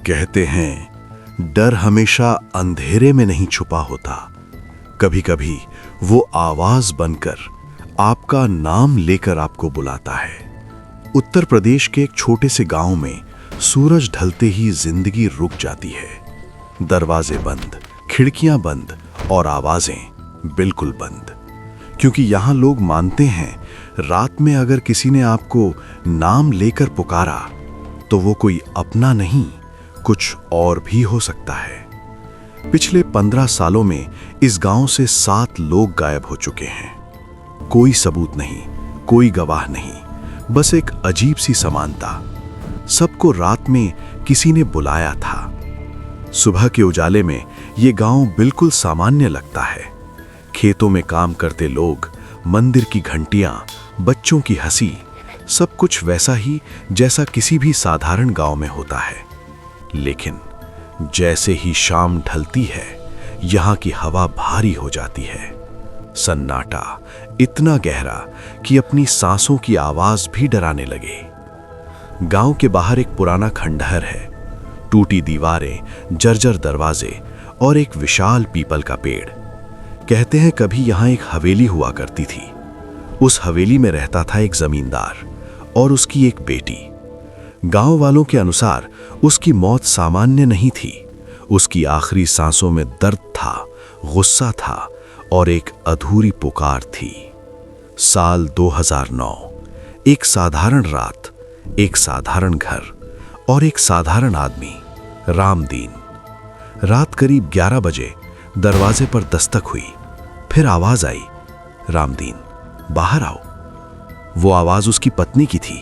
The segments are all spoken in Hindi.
कहते हैं डर हमेशा अंधेरे में नहीं छुपा होता, कभी कभी वो आवाज बनकर आपका नाम लेकर आपको बुलाता है। उत्तर प्रदेश के एक छोटे से गांव में सूरज ढलते ही जिंदगी रुक जाती है। दरवाजे बंद, खिड़कियां बंद और आवाजें बिल्कुल बंद, क्योंकि यहां लोग मानते हैं रात में अगर किसी ने आपको नाम लेकर पुकारा तो वो कोई अपना नहीं, कुछ और भी हो सकता है। पिछले 15 सालों में इस गांव से 7 लोग गायब हो चुके हैं। कोई सबूत नहीं, कोई गवाह नहीं, बस एक अजीब सी समानता। सबको रात में किसी ने बुलाया था। सुबह के उजाले में ये गांव बिल्कुल सामान्य लगता है। खेतों में काम करते लोग, मंदिर की घंटियां, बच्चों की हंसी, सब कुछ वैसा ही जैसा किसी भी साधारण गांव में होता है। लेकिन जैसे ही शाम ढलती है, यहां की हवा भारी हो जाती है। सन्नाटा इतना गहरा कि अपनी सांसों की आवाज भी डराने लगे। गांव के बाहर एक पुराना खंडहर है। टूटी दीवारें, जर्जर दरवाजे और एक विशाल पीपल का पेड़। कहते हैं कभी यहां एक हवेली हुआ करती थी। उस हवेली में रहता था एक जमींदार और उसकी एक बेटी। गांव वालों के अनुसार उसकी मौत सामान्य नहीं थी। उसकी आखिरी सांसों में दर्द था, गुस्सा था और एक अधूरी पुकार थी। साल 2009, एक साधारण रात, एक साधारण घर और एक साधारण आदमी, रामदीन। रात करीब 11 बजे दरवाजे पर दस्तक हुई। फिर आवाज आई, रामदीन, बाहर आओ। वो आवाज उसकी पत्नी की थी,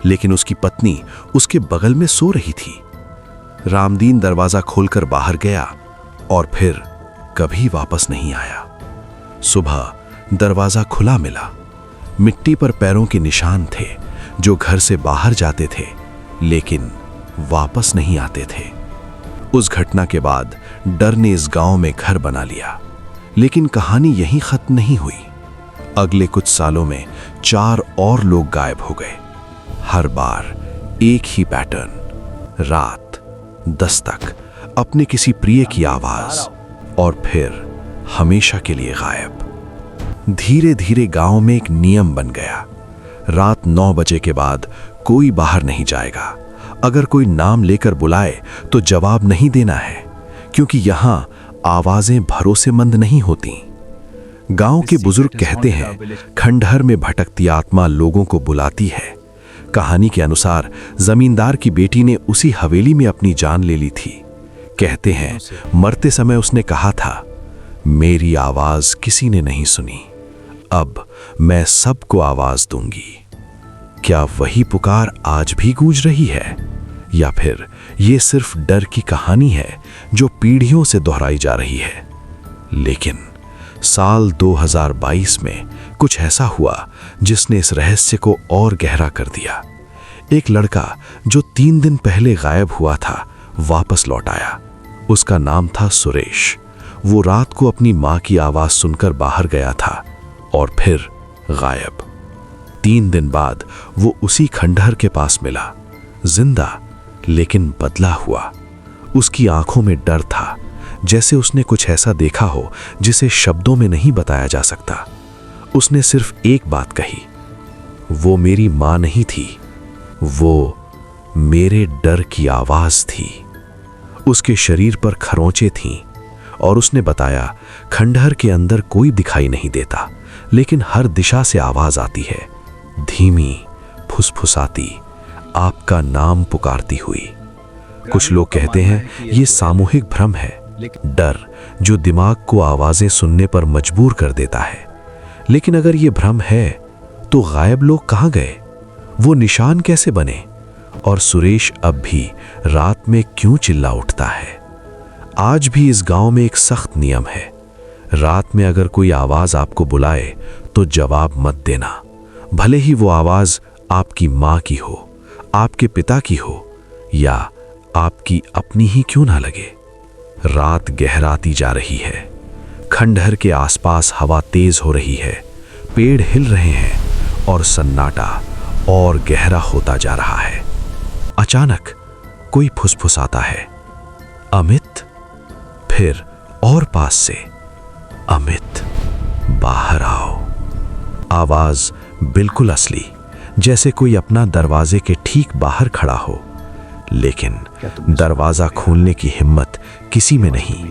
लेकिन उसकी पत्नी उसके बगल में सो रही थी। रामदीन दरवाजा खोलकर बाहर गया और फिर कभी वापस नहीं आया। सुबह दरवाजा खुला मिला। मिट्टी पर पैरों के निशान थे जो घर से बाहर जाते थे लेकिन वापस नहीं आते थे। उस घटना के बाद डर ने इस गांव में घर बना लिया। लेकिन कहानी यहीं खत्म नहीं हुई। अगले कुछ सालों में 4 और लोग गायब हो गए। हर बार एक ही पैटर्न, रात, दस्तक, अपने किसी प्रिय की आवाज और फिर हमेशा के लिए गायब। धीरे धीरे गांव में एक नियम बन गया। रात 9 बजे के बाद कोई बाहर नहीं जाएगा। अगर कोई नाम लेकर बुलाए तो जवाब नहीं देना है, क्योंकि यहां आवाजें भरोसेमंद नहीं होती। गांव के बुजुर्ग कहते हैं खंडहर में भटकती आत्मा लोगों को बुलाती है। कहानी के अनुसार जमींदार की बेटी ने उसी हवेली में अपनी जान ले ली थी। कहते हैं मरते समय उसने कहा था, मेरी आवाज किसी ने नहीं सुनी, अब मैं सबको आवाज दूंगी। क्या वही पुकार आज भी गूंज रही है, या फिर ये सिर्फ डर की कहानी है जो पीढ़ियों से दोहराई जा रही है? लेकिन साल 2022 में कुछ ऐसा हुआ जिसने इस रहस्य को और गहरा कर दिया। एक लड़का जो 3 दिन पहले गायब हुआ था वापस लौट आया। उसका नाम था सुरेश। वो रात को अपनी मां की आवाज सुनकर बाहर गया था और फिर गायब। 3 दिन बाद वो उसी खंडहर के पास मिला, जिंदा लेकिन बदला हुआ। उसकी आंखों में डर था, जैसे उसने कुछ ऐसा देखा हो जिसे शब्दों में नहीं बताया जा सकता। उसने सिर्फ एक बात कही, वो मेरी मां नहीं थी, वो मेरे डर की आवाज थी। उसके शरीर पर खरोंचें थीं और उसने बताया खंडहर के अंदर कोई दिखाई नहीं देता, लेकिन हर दिशा से आवाज आती है, धीमी, फुसफुसाती, आपका नाम पुकारती हुई। कुछ लोग कहते हैं ये सामूहिक भ्रम है, डर जो दिमाग को आवाजें सुनने पर मजबूर कर देता है। लेकिन अगर ये भ्रम है तो गायब लोग कहां गए, वो निशान कैसे बने, और सुरेश अब भी रात में क्यों चिल्ला उठता है? आज भी इस गांव में एक सख्त नियम है, रात में अगर कोई आवाज आपको बुलाए तो जवाब मत देना, भले ही वो आवाज आपकी मां की हो, आपके पिता की हो या आपकी अपनी ही क्यों ना लगे। रात गहराती जा रही है। खंडहर के आसपास हवा तेज हो रही है, पेड़ हिल रहे हैं और सन्नाटा और गहरा होता जा रहा है। अचानक कोई फुसफुसाता है, अमित। फिर और पास से, अमित बाहर आओ। आवाज बिल्कुल असली, जैसे कोई अपना दरवाजे के ठीक बाहर खड़ा हो। लेकिन दरवाजा खोलने की हिम्मत किसी में नहीं,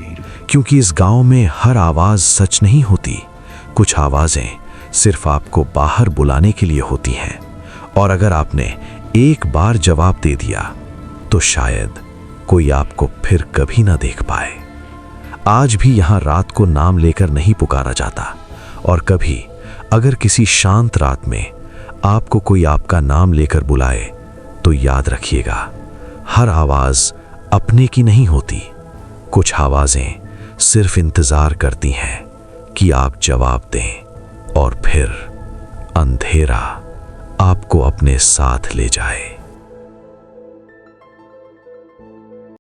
क्योंकि इस गांव में हर आवाज सच नहीं होती। कुछ आवाजें सिर्फ आपको बाहर बुलाने के लिए होती हैं, और अगर आपने एक बार जवाब दे दिया तो शायद कोई आपको फिर कभी ना देख पाए। आज भी यहां रात को नाम लेकर नहीं पुकारा जाता, और कभी अगर किसी शांत रात में आपको कोई आपका नाम लेकर बुलाए तो याद रखिएगा, हर आवाज अपने की नहीं होती। कुछ आवाजें सिर्फ इंतजार करती हैं कि आप जवाब दें, और फिर अंधेरा आपको अपने साथ ले जाए।